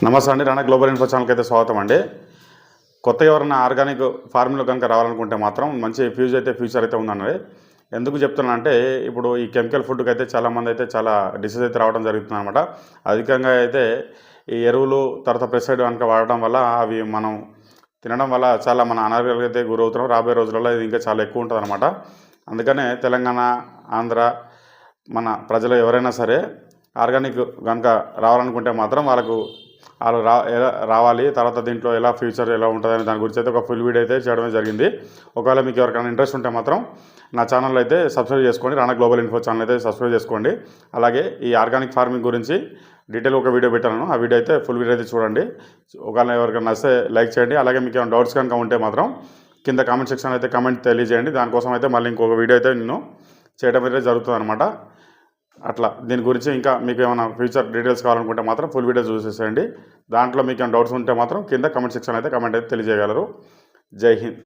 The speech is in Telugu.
నమస్తే అండి. రాణా గ్లోబల్ ఇన్ఫో ఛానల్కి అయితే స్వాగతం అండి. కొత్తగా ఎవరైనా ఆర్గానిక్ ఫార్మింగ్లో కనుక రావాలనుకుంటే మాత్రం మంచి ఫ్యూచర్ అయితే ఉందండి. ఎందుకు చెప్తున్నానంటే ఇప్పుడు ఈ కెమికల్ ఫుడ్కి అయితే చాలామంది అయితే చాలా డిసీజ్ అయితే రావడం జరుగుతుంది అనమాట. అధికంగా అయితే ఈ ఎరువులు తర్వాత పెస్టిసైడ్ కనుక వాడటం వల్ల అవి మనం తినడం వల్ల చాలా మన అనారోగ్యాలకు అయితే గురవుతున్నాం. రాబోయే రోజులలో ఇది ఇంకా చాలా ఎక్కువ ఉంటుంది అనమాట. అందుకనే తెలంగాణ, ఆంధ్ర మన ప్రజలు ఎవరైనా సరే ఆర్గానిక్ కనుక రావాలనుకుంటే మాత్రం వాళ్ళు రావాలి. తర్వాత దీంట్లో ఎలా ఫ్యూచర్ ఎలా ఉంటుందని దాని గురించి అయితే ఒక ఫుల్ వీడియో అయితే చేయడమే జరిగింది. ఒకవేళ మీకు ఎవరికైనా ఇంట్రెస్ట్ ఉంటే మాత్రం నా ఛానల్ అయితే సబ్స్క్రైబ్ చేసుకోండి. రాణా గ్లోబల్ ఇన్ఫో ఛానల్ అయితే సబ్స్క్రైబ్ చేసుకోండి. అలాగే ఈ ఆర్గానిక్ ఫార్మింగ్ గురించి డీటెయిల్ ఒక వీడియో పెట్టాను. ఆ వీడియో అయితే ఫుల్ వీడియో అయితే చూడండి. ఒకవేళ ఎవరికైనా నచ్చితే లైక్ చేయండి. అలాగే మీకు ఏమైనా డౌట్స్ కనుక ఉంటే మాత్రం కింద కామెంట్ సెక్షన్ అయితే కామెంట్ తెలియజేయండి. దానికోసం అయితే మళ్ళీ ఇంకొక వీడియో అయితే నేను చేయడం అయితే జరుగుతుంది అనమాట. అట్లా దీని గురించి ఇంకా మీకు ఏమైనా ఫ్యూచర్ డీటెయిల్స్ కావాలనుకుంటే మాత్రం ఫుల్ వీడియో చూసేసేయండి. దాంట్లో మీకు ఏమైనా డౌట్స్ ఉంటే మాత్రం కింద కామెంట్ సెక్షన్ అయితే కామెంట్ అయితే తెలియజేయగలరు. జై హింద్.